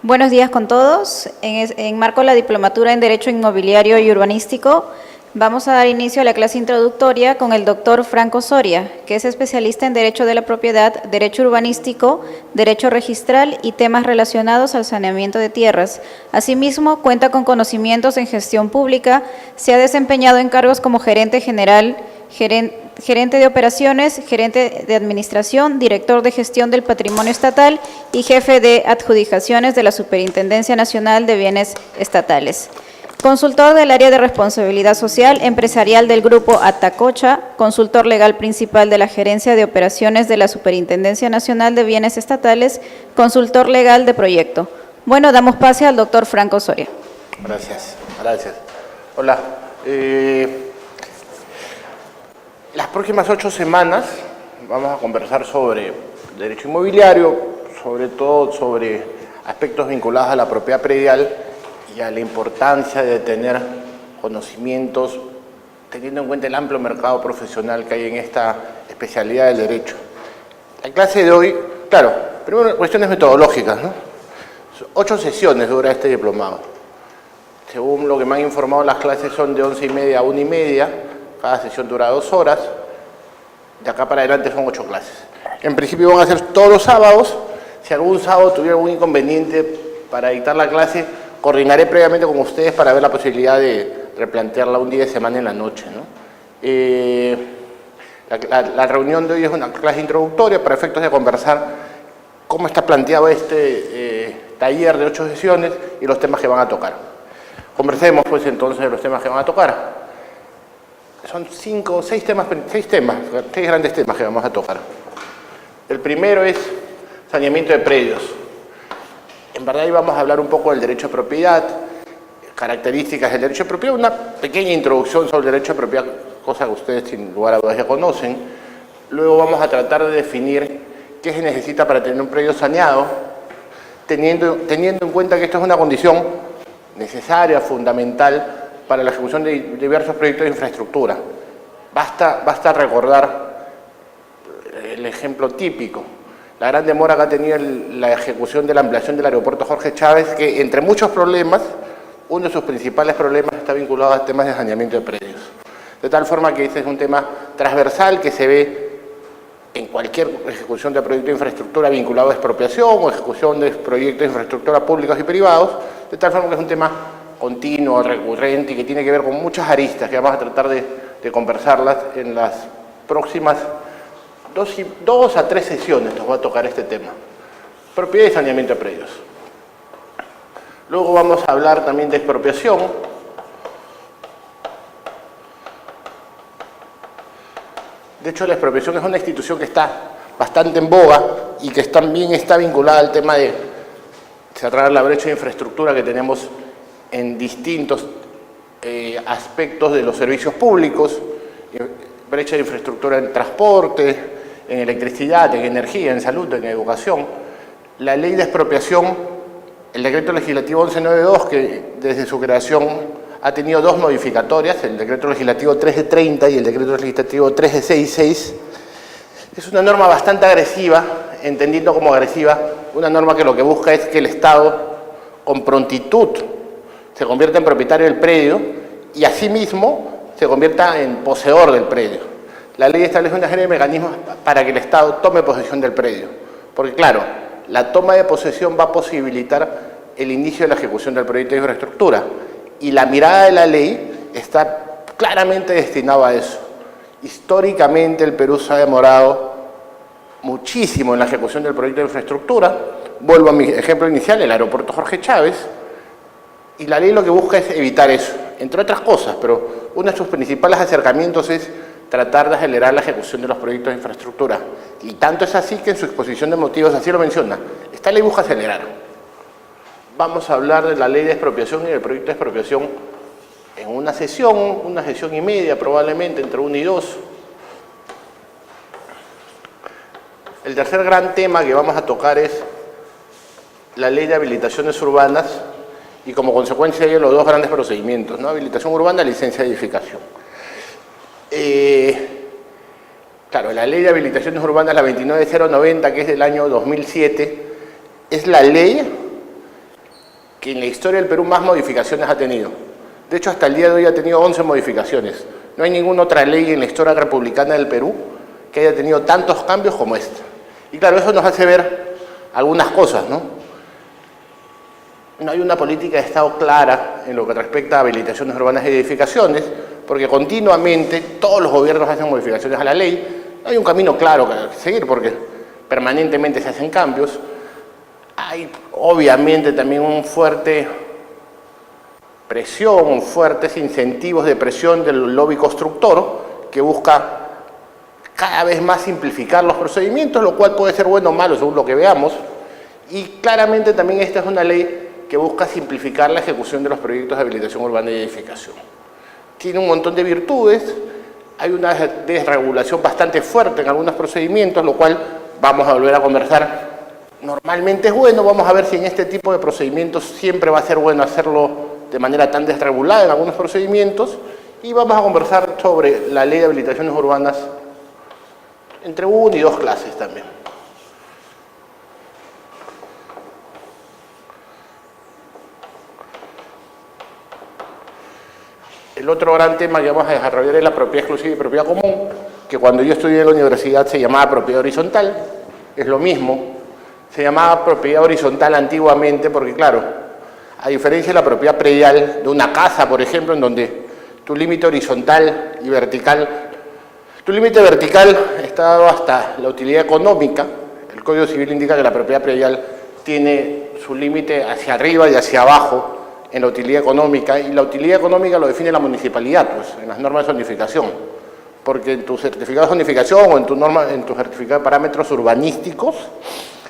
Buenos días con todos. En marco de la Diplomatura en Derecho Inmobiliario y Urbanístico, vamos a dar inicio a la clase introductoria con el doctor Franco Soria, que es especialista en Derecho de la Propiedad, Derecho Urbanístico, Derecho Registral y temas relacionados al saneamiento de tierras. Asimismo, cuenta con conocimientos en gestión pública, se ha desempeñado en cargos como gerente general, gerente de operaciones, gerente de administración, director de gestión del patrimonio estatal y jefe de adjudicaciones de la Superintendencia Nacional de Bienes Estatales. Consultor del área de responsabilidad social empresarial del Grupo Atacocha, consultor legal principal de la Gerencia de Operaciones de la Superintendencia Nacional de Bienes Estatales, consultor legal de proyecto. Bueno, damos pase al doctor Franco Soria. Gracias. Hola. Las próximas 8 semanas vamos a conversar sobre derecho inmobiliario, sobre todo sobre aspectos vinculados a la propiedad predial y a la importancia de tener conocimientos teniendo en cuenta el amplio mercado profesional que hay en esta especialidad del derecho. La clase de hoy, claro, primero cuestiones metodológicas, ¿no? 8 sesiones dura este diplomado. Según lo que me han informado, las clases son de 11:30 a 1:30, cada sesión dura 2 horas, de acá para adelante son 8 clases. En principio van a ser todos los sábados. Si algún sábado tuviera algún inconveniente para dictar la clase, coordinaré previamente con ustedes para ver la posibilidad de replantearla un día de semana en la noche, ¿no? La reunión de hoy es una clase introductoria para efectos de conversar cómo está planteado este taller de 8 sesiones y los temas que van a tocar. Conversemos pues entonces de los temas que van a tocar. Son 6 grandes temas que vamos a tocar. El primero es saneamiento de predios. En verdad ahí vamos a hablar un poco del derecho de propiedad, características del derecho de propiedad, una pequeña introducción sobre el derecho de propiedad, cosa que ustedes sin lugar a dudas ya conocen. Luego vamos a tratar de definir qué se necesita para tener un predio saneado, teniendo en cuenta que esto es una condición necesaria, fundamental, para la ejecución de diversos proyectos de infraestructura. Basta recordar el ejemplo típico, la gran demora que ha tenido la ejecución de la ampliación del aeropuerto Jorge Chávez, que entre muchos problemas, uno de sus principales problemas está vinculado a temas de saneamiento de predios. De tal forma que este es un tema transversal que se ve en cualquier ejecución de proyecto de infraestructura vinculado a expropiación o ejecución de proyectos de infraestructura públicos y privados, de tal forma que es un tema continuo, recurrente y que tiene que ver con muchas aristas que vamos a tratar de conversarlas en las próximas 2 a 3 sesiones. Nos va a tocar este tema, propiedad y saneamiento de predios. Luego vamos a hablar también de expropiación. De hecho, la expropiación es una institución que está bastante en boga y que también está vinculada al tema de cerrar la brecha de infraestructura que tenemos en distintos aspectos de los servicios públicos, brecha de infraestructura en transporte, en electricidad, en energía, en salud, en educación. La ley de expropiación, el decreto legislativo 1192, que desde su creación ha tenido 2 modificatorias, el decreto legislativo 1330 y el decreto legislativo 1366, es una norma bastante agresiva, entendiendo como agresiva, una norma que lo que busca es que el Estado, con prontitud, se convierta en propietario del predio y asimismo se convierta en poseedor del predio. La ley establece una serie de mecanismos para que el Estado tome posesión del predio. Porque claro, la toma de posesión va a posibilitar el inicio de la ejecución del proyecto de infraestructura. Y la mirada de la ley está claramente destinada a eso. Históricamente el Perú se ha demorado muchísimo en la ejecución del proyecto de infraestructura. Vuelvo a mi ejemplo inicial, el aeropuerto Jorge Chávez. Y la ley lo que busca es evitar eso, entre otras cosas, pero uno de sus principales acercamientos es tratar de acelerar la ejecución de los proyectos de infraestructura. Y tanto es así que en su exposición de motivos así lo menciona. Esta ley busca acelerar. Vamos a hablar de la ley de expropiación y del proyecto de expropiación en una sesión y media probablemente, entre 1 y 2. El tercer gran tema que vamos a tocar es la ley de habilitaciones urbanas y como consecuencia de ello los 2 grandes procedimientos, ¿no? Habilitación urbana y licencia de edificación. Claro, la ley de habilitaciones urbanas, la 29090, que es del año 2007, es la ley que en la historia del Perú más modificaciones ha tenido. De hecho, hasta el día de hoy ha tenido 11 modificaciones. No hay ninguna otra ley en la historia republicana del Perú que haya tenido tantos cambios como esta. Y claro, eso nos hace ver algunas cosas, ¿no? No hay una política de Estado clara en lo que respecta a habilitaciones urbanas y edificaciones, porque continuamente todos los gobiernos hacen modificaciones a la ley. No hay un camino claro que seguir, porque permanentemente se hacen cambios. Hay obviamente también un fuerte presión, fuertes incentivos de presión del lobby constructor que busca cada vez más simplificar los procedimientos, lo cual puede ser bueno o malo según lo que veamos. Y claramente también esta es una ley que busca simplificar la ejecución de los proyectos de habilitación urbana y edificación. Tiene un montón de virtudes, hay una desregulación bastante fuerte en algunos procedimientos, lo cual vamos a volver a conversar. Normalmente es bueno, vamos a ver si en este tipo de procedimientos siempre va a ser bueno hacerlo de manera tan desregulada en algunos procedimientos, y vamos a conversar sobre la ley de habilitaciones urbanas entre 1 y 2 clases también. El otro gran tema que vamos a desarrollar es la propiedad exclusiva y propiedad común, que cuando yo estudié en la universidad se llamaba propiedad horizontal, es lo mismo. Se llamaba propiedad horizontal antiguamente porque, claro, a diferencia de la propiedad predial de una casa, por ejemplo, en donde tu límite horizontal y vertical, tu límite vertical está dado hasta la utilidad económica. El Código Civil indica que la propiedad predial tiene su límite hacia arriba y hacia abajo en la utilidad económica, y la utilidad económica lo define la municipalidad, pues, en las normas de zonificación, porque en tu certificado de zonificación o en tu certificado de parámetros urbanísticos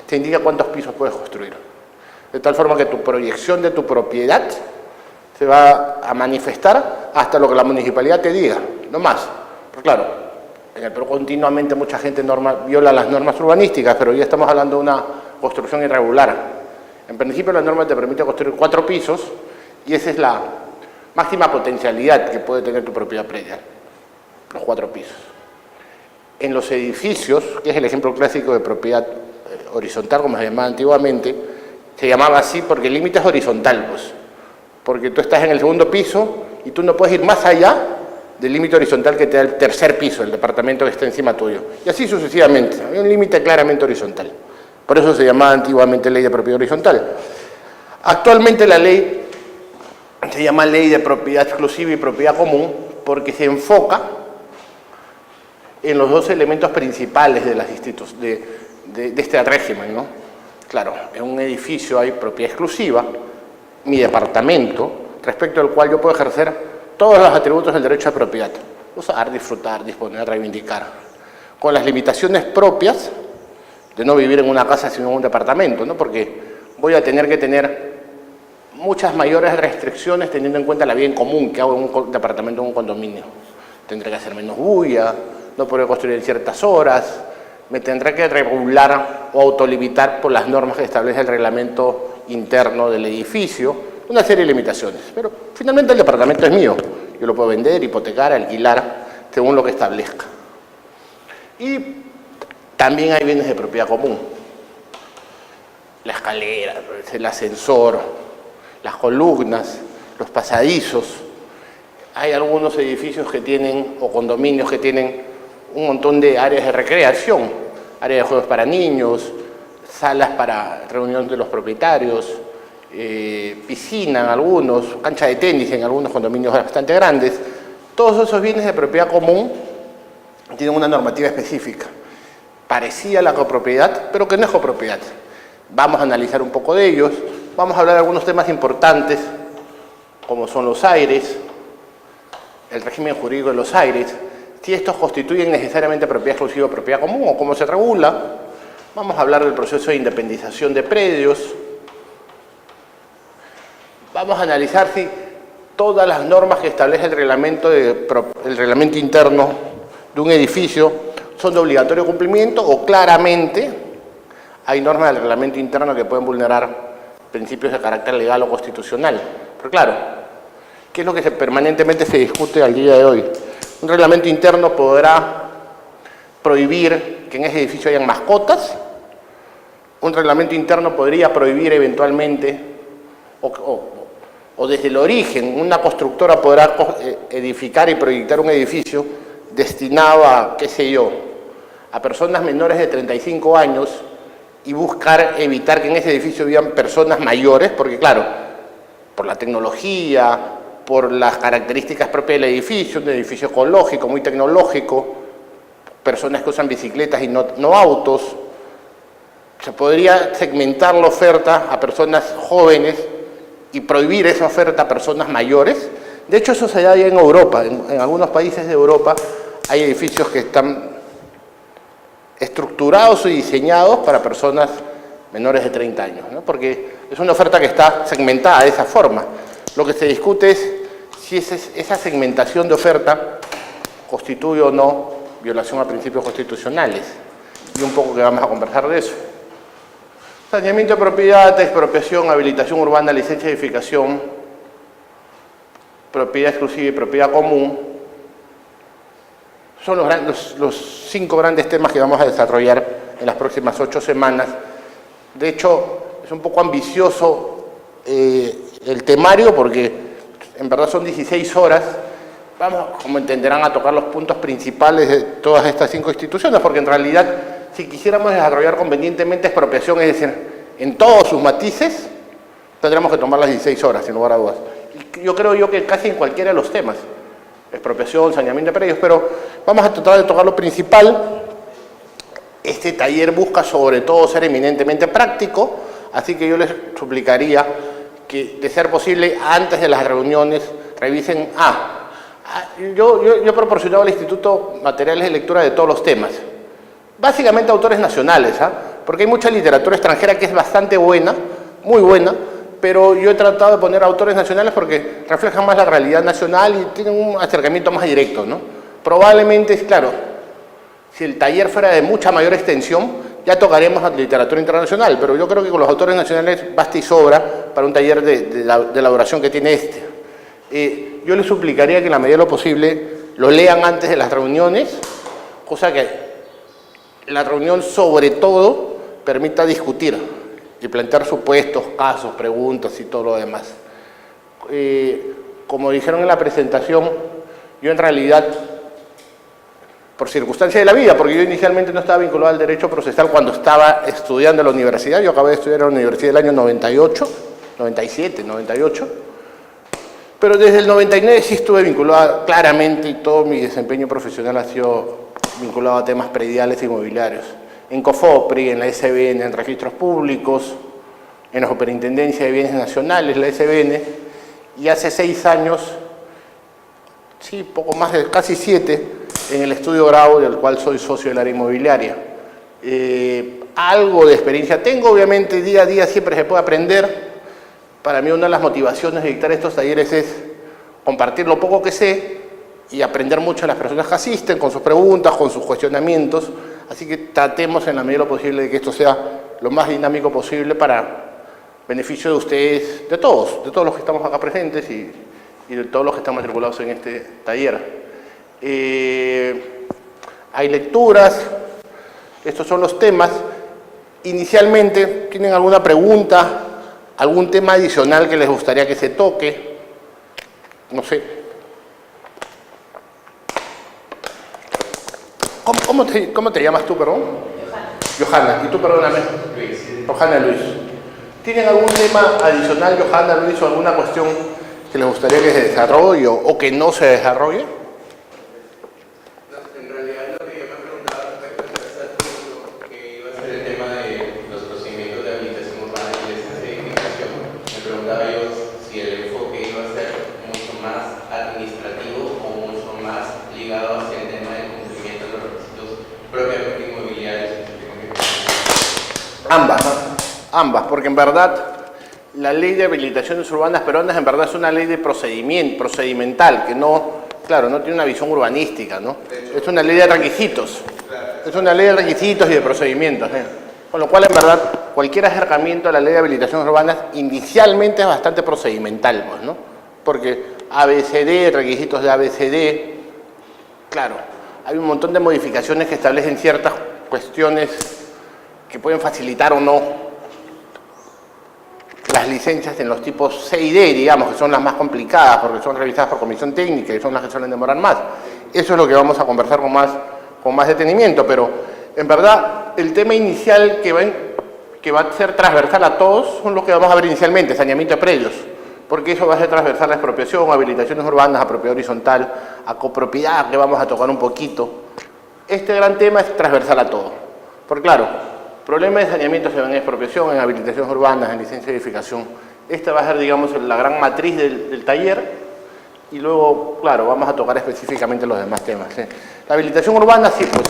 te indica cuántos pisos puedes construir. De tal forma que tu proyección de tu propiedad se va a manifestar hasta lo que la municipalidad te diga, no más. Pero claro, en el Perú continuamente mucha gente viola las normas urbanísticas, pero ya estamos hablando de una construcción irregular. En principio la norma te permite construir 4 pisos y esa es la máxima potencialidad que puede tener tu propiedad predial, los 4 pisos. En los edificios, que es el ejemplo clásico de propiedad horizontal, como se llamaba antiguamente, se llamaba así porque el límite es horizontal, pues, porque tú estás en el 2.º piso y tú no puedes ir más allá del límite horizontal que te da el 3.er piso, el departamento que está encima tuyo. Y así sucesivamente, había un límite claramente horizontal. Por eso se llamaba antiguamente ley de propiedad horizontal. Actualmente la ley se llama ley de propiedad exclusiva y propiedad común porque se enfoca en los 2 elementos principales de este régimen, ¿no? Claro, en un edificio hay propiedad exclusiva, mi departamento, respecto al cual yo puedo ejercer todos los atributos del derecho a propiedad: usar, disfrutar, disponer, reivindicar, con las limitaciones propias de no vivir en una casa sino en un departamento, ¿no? Porque voy a tener que tener muchas mayores restricciones teniendo en cuenta la vida en común que hago en un departamento o en un condominio. Tendré que hacer menos bulla, no podré construir en ciertas horas, me tendré que regular o autolimitar por las normas que establece el reglamento interno del edificio, una serie de limitaciones. Pero finalmente el departamento es mío, yo lo puedo vender, hipotecar, alquilar, según lo que establezca. Y también hay bienes de propiedad común: la escalera, el ascensor, las columnas, los pasadizos. Hay algunos edificios que tienen, o condominios que tienen, un montón de áreas de recreación, áreas de juegos para niños, salas para reunión de los propietarios, piscina en algunos, cancha de tenis en algunos condominios bastante grandes. Todos esos bienes de propiedad común tienen una normativa específica, parecida a la copropiedad, pero que no es copropiedad. Vamos a analizar un poco de ellos, vamos a hablar de algunos temas importantes, como son los aires, el régimen jurídico de los aires, si estos constituyen necesariamente propiedad exclusiva o propiedad común o cómo se regula. Vamos a hablar del proceso de independización de predios. Vamos a analizar si todas las normas que establece el reglamento interno de un edificio son de obligatorio cumplimiento o claramente hay normas del reglamento interno que pueden vulnerar principios de carácter legal o constitucional. Pero claro, ¿qué es lo que permanentemente se discute al día de hoy? Un reglamento interno podrá prohibir que en ese edificio hayan mascotas. Un reglamento interno podría prohibir eventualmente o desde el origen una constructora podrá edificar y proyectar un edificio destinado a, qué sé yo, a personas menores de 35 años y buscar evitar que en ese edificio vivan personas mayores, porque claro, por la tecnología, por las características propias del edificio, un edificio ecológico, muy tecnológico, personas que usan bicicletas y no autos, se podría segmentar la oferta a personas jóvenes y prohibir esa oferta a personas mayores. De hecho, eso se da ya en Europa. En algunos países de Europa hay edificios que están estructurados y diseñados para personas menores de 30 años, ¿no? Porque es una oferta que está segmentada de esa forma. Lo que se discute es si esa segmentación de oferta constituye o no violación a principios constitucionales. Y un poco que vamos a conversar de eso. Saneamiento de propiedad, expropiación, habilitación urbana, licencia de edificación, propiedad exclusiva y propiedad común. Son los 5 grandes temas que vamos a desarrollar en las próximas 8 semanas. De hecho, es un poco ambicioso el temario porque en verdad son 16 horas. Vamos, como entenderán, a tocar los puntos principales de todas estas 5 instituciones, porque en realidad, si quisiéramos desarrollar convenientemente expropiación, es decir, en todos sus matices, tendríamos que tomar las 16 horas, sin lugar a dudas. Y yo creo que casi en cualquiera de los temas, expropiación, saneamiento de predios, pero vamos a tratar de tocar lo principal. Este taller busca sobre todo ser eminentemente práctico, así que yo les suplicaría que, de ser posible, antes de las reuniones, revisen. Yo he proporcionado al Instituto materiales de lectura de todos los temas. Básicamente autores nacionales, porque hay mucha literatura extranjera que es bastante buena, muy buena, pero yo he tratado de poner autores nacionales porque reflejan más la realidad nacional y tienen un acercamiento más directo, ¿no? Probablemente, claro, si el taller fuera de mucha mayor extensión, ya tocaremos la literatura internacional, pero yo creo que con los autores nacionales basta y sobra para un taller de la duración que tiene este. Yo les suplicaría que en la medida de lo posible lo lean antes de las reuniones, cosa que la reunión sobre todo permita discutir y plantear supuestos, casos, preguntas y todo lo demás. Como dijeron en la presentación, yo en realidad, por circunstancias de la vida, porque yo inicialmente no estaba vinculado al derecho procesal cuando estaba estudiando en la universidad, yo acabé de estudiar en la universidad del año 98, 97, 98, pero desde el 99 sí estuve vinculado claramente y todo mi desempeño profesional ha sido vinculado a temas prediales e inmobiliarios. En COFOPRI, en la SBN, en registros públicos, en la Superintendencia de Bienes Nacionales, la SBN, y hace 6 años, sí, poco más de casi 7, en el estudio Grau, del cual soy socio del área inmobiliaria. Algo de experiencia tengo, obviamente día a día siempre se puede aprender. Para mí una de las motivaciones de dictar estos talleres es compartir lo poco que sé y aprender mucho de las personas que asisten, con sus preguntas, con sus cuestionamientos. Así que tratemos en la medida de lo posible de que esto sea lo más dinámico posible para beneficio de ustedes, de todos los que estamos acá presentes y de todos los que están matriculados en este taller. Hay lecturas, estos son los temas. Inicialmente, ¿tienen alguna pregunta, algún tema adicional que les gustaría que se toque? No sé. ¿Cómo te llamas tú, perdón? Johanna. ¿Y tú, perdóname? Luis. Johanna Luis. ¿Tienen algún tema adicional, Johanna Luis, o alguna cuestión que les gustaría que se desarrolle o que no se desarrolle? En realidad lo que yo me preguntaba respecto a este punto, que iba a ser el tema de los procedimientos de habilitación urbana y licencia de edificación. Me preguntaba yo si el enfoque iba a ser mucho más administrativo o mucho más ligado hacia el tema del cumplimiento de los requisitos propiamente inmobiliarios. Ambas, ¿no? Ambas, porque en verdad la ley de habilitaciones urbanas peruanas en verdad es una ley de procedimental, que no, claro, no tiene una visión urbanística, ¿no? Es una ley de requisitos, es una ley de requisitos y de procedimientos, ¿eh? Con lo cual en verdad cualquier acercamiento a la ley de habilitaciones urbanas inicialmente es bastante procedimental, pues, ¿no? Porque ABCD, requisitos de ABCD, claro, hay un montón de modificaciones que establecen ciertas cuestiones que pueden facilitar o no las licencias en los tipos C y D, digamos, que son las más complicadas porque son revisadas por comisión técnica y son las que suelen demorar más. Eso es lo que vamos a conversar con más detenimiento, pero en verdad el tema inicial que va a ser transversal a todos son los que vamos a ver inicialmente, saneamiento de predios, porque eso va a ser transversal a expropiación, habilitaciones urbanas, a propiedad horizontal, a copropiedad, que vamos a tocar un poquito. Este gran tema es transversal a todo, porque claro, problemas de saneamiento se ven en expropiación, en habilitaciones urbanas, en licencia de edificación. Esta va a ser, digamos, la gran matriz del taller y luego, claro, vamos a tocar específicamente los demás temas. La habilitación urbana sí, pues,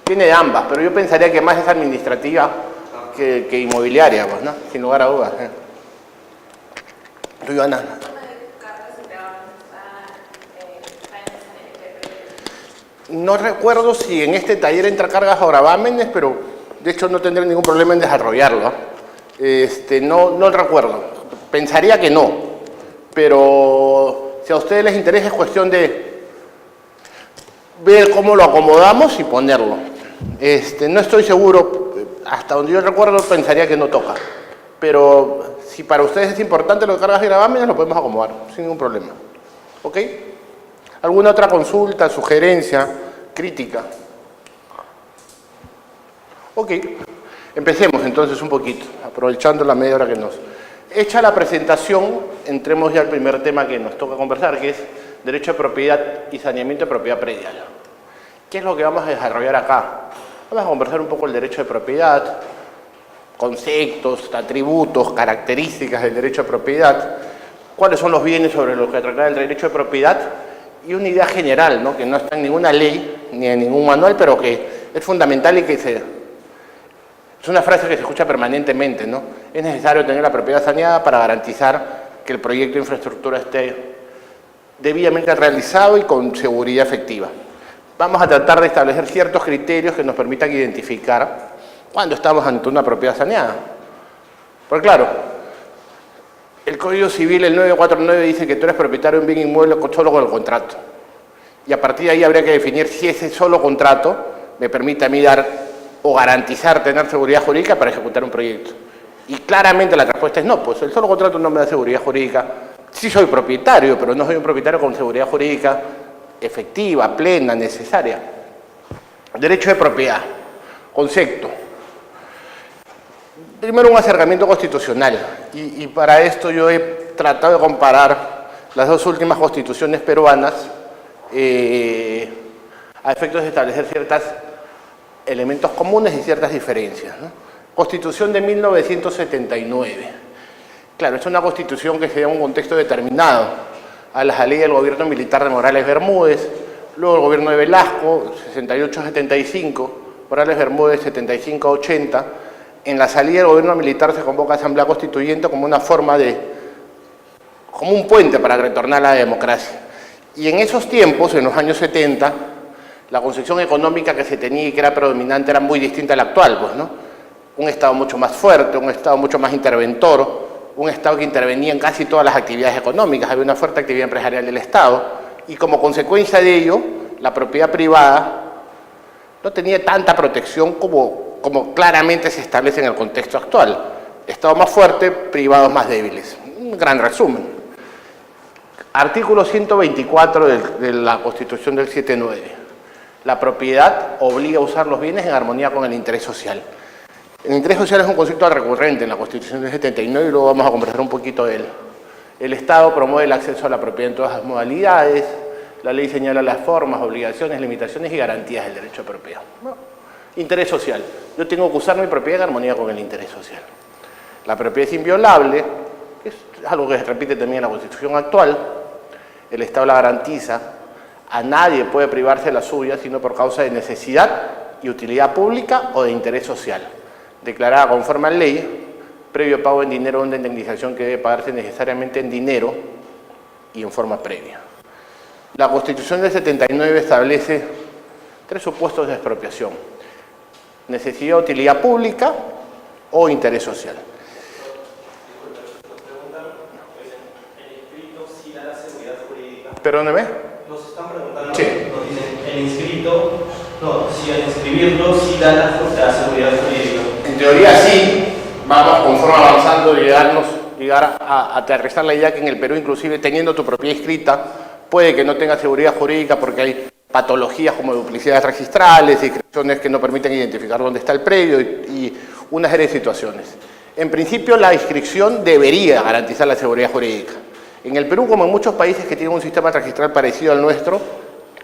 tiene de ambas, pero yo pensaría que más es administrativa que inmobiliaria, pues, ¿no? Sin lugar a dudas. ¿Tú, Ivana? No recuerdo si en este taller entra cargas o gravámenes, pero de hecho no tendré ningún problema en desarrollarlo. No recuerdo. Pensaría que no, pero si a ustedes les interesa es cuestión de ver cómo lo acomodamos y ponerlo. No estoy seguro, hasta donde yo recuerdo pensaría que no toca, pero si para ustedes es importante lo de cargas y gravámenes lo podemos acomodar sin ningún problema. ¿Ok? ¿Alguna otra consulta, sugerencia, crítica? Ok, empecemos entonces un poquito, aprovechando la media hora que nos... Hecha la presentación, entremos ya al primer tema que nos toca conversar, que es derecho de propiedad y saneamiento de propiedad predial. ¿Qué es lo que vamos a desarrollar acá? Vamos a conversar un poco el derecho de propiedad, conceptos, atributos, características del derecho de propiedad, cuáles son los bienes sobre los que trata el derecho de propiedad, y una idea general, ¿no? Que no está en ninguna ley ni en ningún manual, pero que es fundamental y que es una frase que se escucha permanentemente, ¿no? Es necesario tener la propiedad saneada para garantizar que el proyecto de infraestructura esté debidamente realizado y con seguridad efectiva. Vamos a tratar de establecer ciertos criterios que nos permitan identificar cuando estamos ante una propiedad saneada. Porque claro, el Código Civil, el 949, dice que tú eres propietario de un bien inmueble solo con el contrato. Y a partir de ahí habría que definir si ese solo contrato me permite a mí dar o garantizar tener seguridad jurídica para ejecutar un proyecto. Y claramente la respuesta es no, pues el solo contrato no me da seguridad jurídica. Sí soy propietario, pero no soy un propietario con seguridad jurídica efectiva, plena, necesaria. Derecho de propiedad. Concepto. Primero, un acercamiento constitucional, y para esto yo he tratado de comparar las dos últimas constituciones peruanas a efectos de establecer ciertos elementos comunes y ciertas diferencias, ¿no? Constitución de 1979. Claro, es una constitución que se da en un contexto determinado a la ley del gobierno militar de Morales Bermúdez, luego el gobierno de Velasco, 68-75, Morales Bermúdez, 75-80, en la salida del gobierno militar se convoca a Asamblea Constituyente como una forma como un puente para retornar a la democracia. Y en esos tiempos, en los años 70, la concepción económica que se tenía y que era predominante era muy distinta a la actual, pues, ¿no? Un Estado mucho más fuerte, un Estado mucho más interventor, un Estado que intervenía en casi todas las actividades económicas, había una fuerte actividad empresarial del Estado, y como consecuencia de ello, la propiedad privada no tenía tanta protección como claramente se establece en el contexto actual. Estado más fuerte, privados más débiles. Un gran resumen. Artículo 124 de la Constitución del 79. La propiedad obliga a usar los bienes en armonía con el interés social. El interés social es un concepto recurrente en la Constitución del 79 y luego vamos a conversar un poquito de él. El Estado promueve el acceso a la propiedad en todas las modalidades. La ley señala las formas, obligaciones, limitaciones y garantías del derecho de propiedad. Interés social. Yo tengo que usar mi propiedad en armonía con el interés social. La propiedad es inviolable, que es algo que se repite también en la Constitución actual. El Estado la garantiza. A nadie puede privarse de la suya, sino por causa de necesidad y utilidad pública o de interés social, declarada conforme a ley, previo pago en dinero o una indemnización que debe pagarse necesariamente en dinero y en forma previa. La Constitución del 79 establece 3 supuestos de expropiación: necesidad, utilidad pública o interés social. El inscrito sí da la seguridad jurídica. Perdóneme. Nos están preguntando, Sí. nos dicen, el inscrito, si al inscribirlo sí da la seguridad jurídica. En teoría sí, vamos conforme avanzando y darnos llegar a aterrizar la idea que en el Perú, inclusive teniendo tu propiedad inscrita, puede que no tenga seguridad jurídica porque hay patologías como duplicidades registrales, inscripciones que no permiten identificar dónde está el predio y una serie de situaciones. En principio, la inscripción debería garantizar la seguridad jurídica. En el Perú, como en muchos países que tienen un sistema registral parecido al nuestro,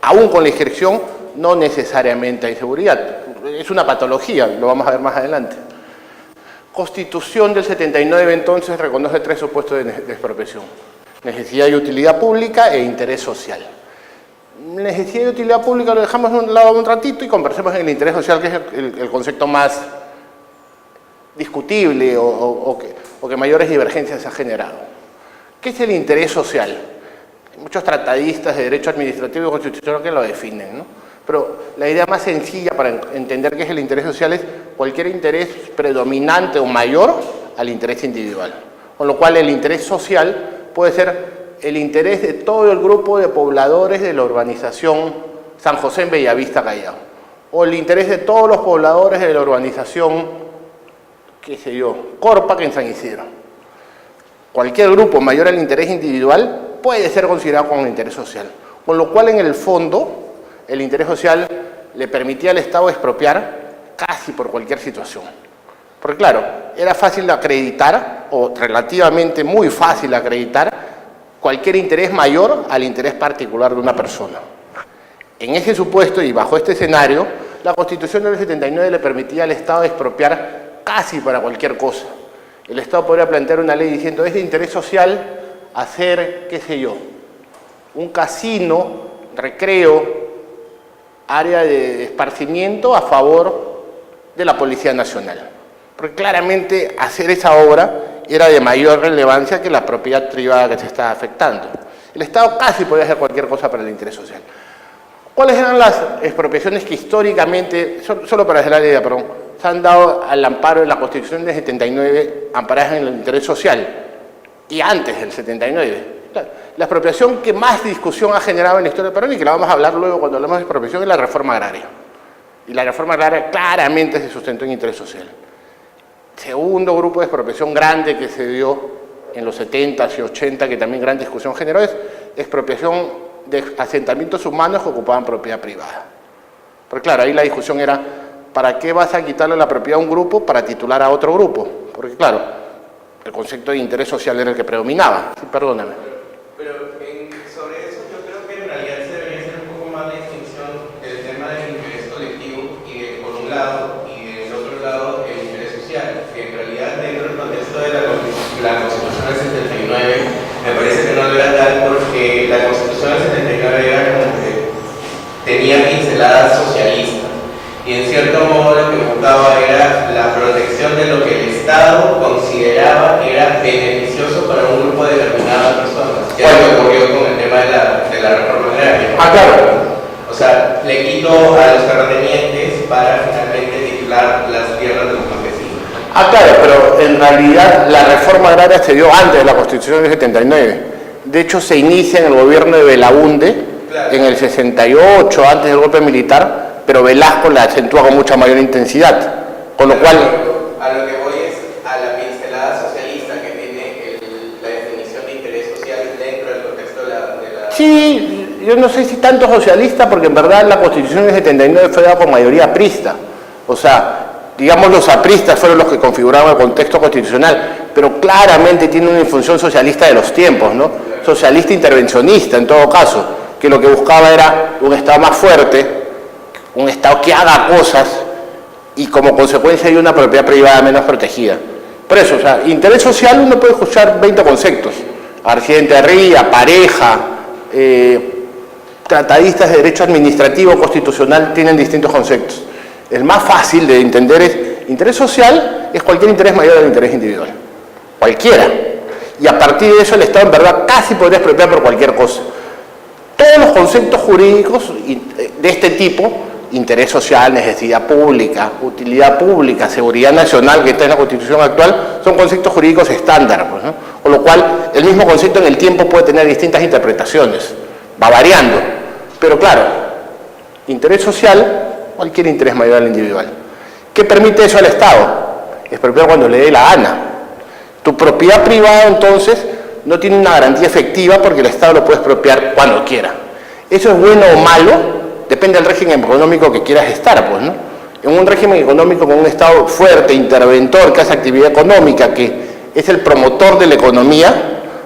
aún con la inscripción no necesariamente hay seguridad. Es una patología, lo vamos a ver más adelante. Constitución del 79, entonces, reconoce 3 supuestos de expropiación: necesidad y utilidad pública e interés social. Necesidad y utilidad pública lo dejamos a un lado un ratito y conversemos en el interés social, que es el concepto más discutible o que mayores divergencias ha generado. ¿Qué es el interés social? Hay muchos tratadistas de derecho administrativo y constitucional que lo definen, ¿no? Pero la idea más sencilla para entender qué es el interés social es cualquier interés predominante o mayor al interés individual. Con lo cual el interés social puede ser el interés de todo el grupo de pobladores de la urbanización San José en Bellavista, Callao. O el interés de todos los pobladores de la urbanización, qué sé yo, Corpac en San Isidro. Cualquier grupo mayor al interés individual puede ser considerado como interés social. Con lo cual, en el fondo, el interés social le permitía al Estado expropiar casi por cualquier situación. Porque claro, era fácil de acreditar, o relativamente muy fácil de acreditar, cualquier interés mayor al interés particular de una persona. En ese supuesto y bajo este escenario, la Constitución del 79 le permitía al Estado expropiar casi para cualquier cosa. El Estado podría plantear una ley diciendo, es de interés social hacer, qué sé yo, un casino, recreo, área de esparcimiento a favor de la Policía Nacional. Porque claramente hacer esa obra era de mayor relevancia que la propiedad privada que se estaba afectando. El Estado casi podía hacer cualquier cosa para el interés social. ¿Cuáles eran las expropiaciones que históricamente, solo para hacer la idea, perdón, se han dado al amparo de la Constitución del 79, amparadas en el interés social, y antes del 79? La expropiación que más discusión ha generado en la historia del Perú, y que la vamos a hablar luego cuando hablamos de expropiación, es la reforma agraria. Y la reforma agraria claramente se sustentó en interés social. Segundo grupo de expropiación grande que se dio en los 70 y 80, que también gran discusión generó, es expropiación de asentamientos humanos que ocupaban propiedad privada. Porque claro, ahí la discusión era, ¿para qué vas a quitarle la propiedad a un grupo para titular a otro grupo? Porque claro, el concepto de interés social era el que predominaba. Sí, perdóname. Pero sobre eso yo creo que en realidad se debería hacer un poco más la distinción del tema del interés colectivo y por un lado, y del otro lado el interés social, que en realidad dentro del contexto de la Constitución del 79 me parece que no lo era tal, porque la Constitución del 79 era como que tenía pinceladas socialistas y en cierto modo lo que buscaba era la protección de lo que el Estado consideraba que era beneficioso para un grupo determinado de personas. Ya lo que ocurrió con el tema de la reforma agraria. Claro. O sea, le quito a los terratenientes para finalmente titular las tierras de los campesinos. Claro, pero en realidad la reforma agraria se dio antes de la Constitución del 79. De hecho, se inicia en el gobierno de Belaúnde, claro, en el 68, antes del golpe militar, pero Velasco la acentúa con mucha mayor intensidad. Con lo cual... A lo que voy es a la pincelada socialista que tiene la definición de interés social dentro del contexto de la... Sí, yo no sé si tanto socialista, porque en verdad la Constitución del 79 fue dada con mayoría aprista. O sea, digamos, los apristas fueron los que configuraban el contexto constitucional, pero claramente tiene una función socialista de los tiempos, ¿no? Socialista intervencionista, en todo caso, que lo que buscaba era un Estado más fuerte, un Estado que haga cosas y como consecuencia hay una propiedad privada menos protegida. Por eso, o sea, interés social uno puede escuchar 20 conceptos. Accidente de ría, pareja, tratadistas de derecho administrativo, constitucional, tienen distintos conceptos. El más fácil de entender es, interés social es cualquier interés mayor al interés individual. Cualquiera. Y a partir de eso el Estado en verdad casi podría expropiar por cualquier cosa. Todos los conceptos jurídicos de este tipo, interés social, necesidad pública, utilidad pública, seguridad nacional, que está en la Constitución actual, son conceptos jurídicos estándar, pues, ¿no? Con lo cual, el mismo concepto en el tiempo puede tener distintas interpretaciones, va variando. Pero claro, interés social, cualquier interés mayor al individual. ¿Qué permite eso al Estado? Expropiar cuando le dé la gana. Tu propiedad privada, entonces, no tiene una garantía efectiva porque el Estado lo puede expropiar cuando quiera. ¿Eso es bueno o malo? Depende del régimen económico que quieras estar, pues, ¿no? En un régimen económico con un Estado fuerte, interventor, que hace actividad económica, que es el promotor de la economía,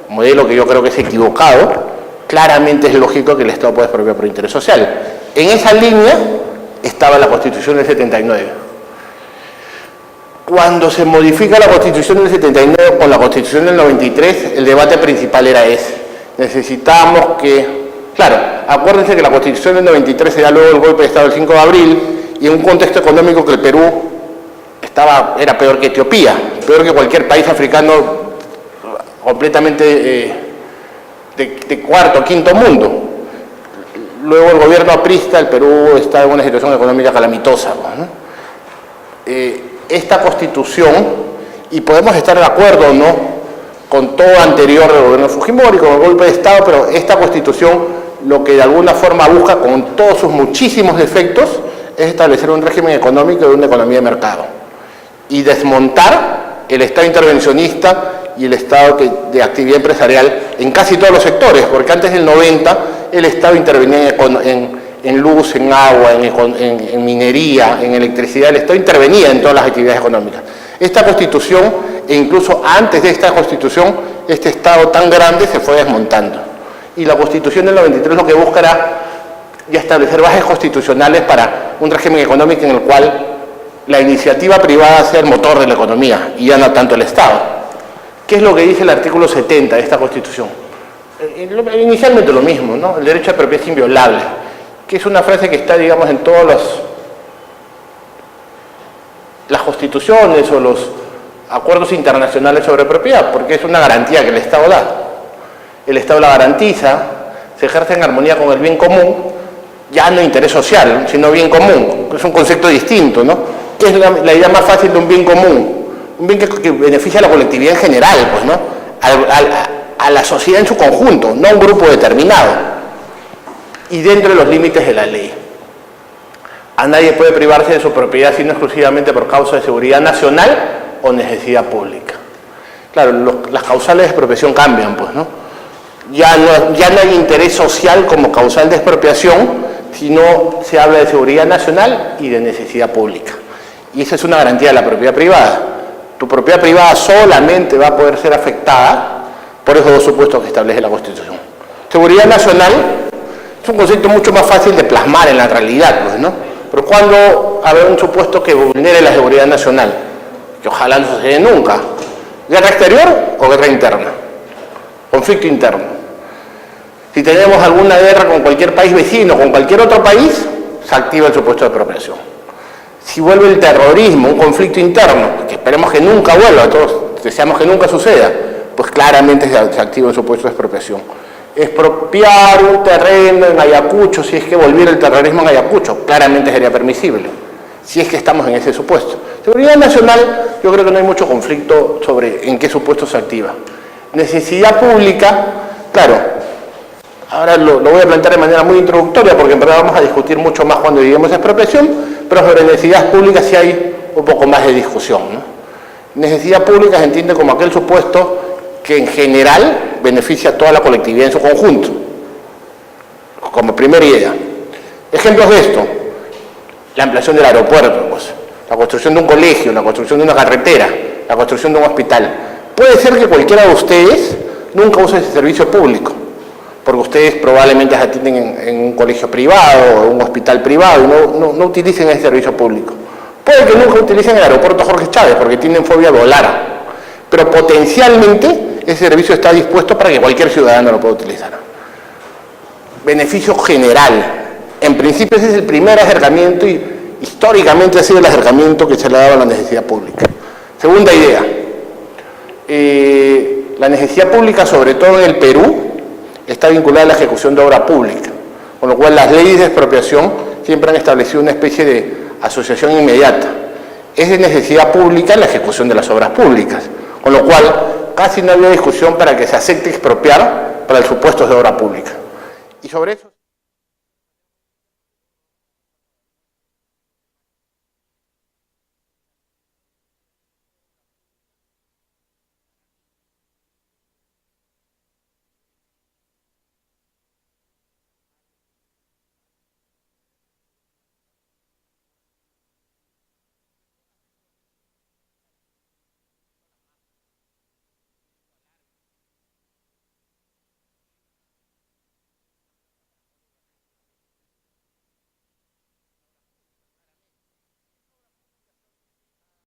modelo que yo creo que es equivocado, claramente es lógico que el Estado pueda expropiar por interés social. En esa línea estaba la Constitución del 79. Cuando se modifica la Constitución del 79 con la Constitución del 93, el debate principal era ese. Necesitamos que... Claro, acuérdense que la Constitución del 93 se da luego el golpe de Estado del 5 de abril y en un contexto económico que el Perú era peor que Etiopía, peor que cualquier país africano completamente de cuarto, quinto mundo. Luego el gobierno aprista, el Perú está en una situación económica calamitosa, ¿no? Esta Constitución, y podemos estar de acuerdo o no con todo anterior del gobierno Fujimori, con el golpe de Estado, pero esta Constitución lo que de alguna forma busca, con todos sus muchísimos defectos, es establecer un régimen económico de una economía de mercado y desmontar el Estado intervencionista y el Estado de actividad empresarial en casi todos los sectores, porque antes del 90 el Estado intervenía en luz, en agua, en minería, en electricidad. El Estado intervenía en todas las actividades económicas. Esta Constitución, e incluso antes de esta Constitución, este Estado tan grande se fue desmontando. Y la Constitución del 93 lo que busca era ya establecer bases constitucionales para un régimen económico en el cual la iniciativa privada sea el motor de la economía y ya no tanto el Estado. ¿Qué es lo que dice el artículo 70 de esta Constitución? Inicialmente lo mismo, ¿no? El derecho a propiedad es inviolable, que es una frase que está, digamos, en todas las constituciones o los acuerdos internacionales sobre propiedad, porque es una garantía que el Estado da. El Estado la garantiza, se ejerce en armonía con el bien común, ya no interés social, sino bien común, que es un concepto distinto, ¿no? ¿Qué es la idea más fácil de un bien común? Un bien que beneficia a la colectividad en general, pues, ¿no? A la sociedad en su conjunto, no a un grupo determinado, y dentro de los límites de la ley. A nadie puede privarse de su propiedad sino exclusivamente por causa de seguridad nacional o necesidad pública. Claro, las causales de expropiación cambian, pues, ¿no? Ya no hay interés social como causal de expropiación, sino se habla de seguridad nacional y de necesidad pública. Y esa es una garantía de la propiedad privada. Tu propiedad privada solamente va a poder ser afectada por esos dos supuestos que establece la Constitución. Seguridad nacional es un concepto mucho más fácil de plasmar en la realidad, pues, ¿no? Pero cuando habrá un supuesto que vulnere la seguridad nacional, que ojalá no suceda nunca, guerra exterior o guerra interna, conflicto interno. Si tenemos alguna guerra con cualquier país vecino, con cualquier otro país, se activa el supuesto de expropiación. Si vuelve el terrorismo, un conflicto interno, que esperemos que nunca vuelva, todos deseamos que nunca suceda, pues claramente se activa el supuesto de expropiación. Expropiar un terreno en Ayacucho, si es que volviera el terrorismo en Ayacucho, claramente sería permisible, si es que estamos en ese supuesto. Seguridad nacional, yo creo que no hay mucho conflicto sobre en qué supuesto se activa. Necesidad pública, claro, ahora lo voy a plantear de manera muy introductoria porque en verdad vamos a discutir mucho más cuando lleguemos a expropiación, pero sobre necesidad pública sí hay un poco más de discusión, ¿no? Necesidad pública se entiende como aquel supuesto que en general beneficia a toda la colectividad en su conjunto, como primera idea. Ejemplos de esto: la ampliación del aeropuerto, pues, la construcción de un colegio, la construcción de una carretera, la construcción de un hospital. Puede ser que cualquiera de ustedes nunca use ese servicio público, porque ustedes probablemente se atienden en un colegio privado o un hospital privado y no utilicen ese servicio público. Puede que nunca utilicen el aeropuerto Jorge Chávez porque tienen fobia a volar, pero potencialmente ese servicio está dispuesto para que cualquier ciudadano lo pueda utilizar. Beneficio general. En principio ese es el primer acercamiento y históricamente ha sido el acercamiento que se le ha dado a la necesidad pública. Segunda idea. La necesidad pública, sobre todo en el Perú, está vinculada a la ejecución de obra pública, con lo cual las leyes de expropiación siempre han establecido una especie de asociación inmediata. Es de necesidad pública la ejecución de las obras públicas, con lo cual casi no había discusión para que se acepte expropiar para el supuesto de obra pública. Y sobre eso...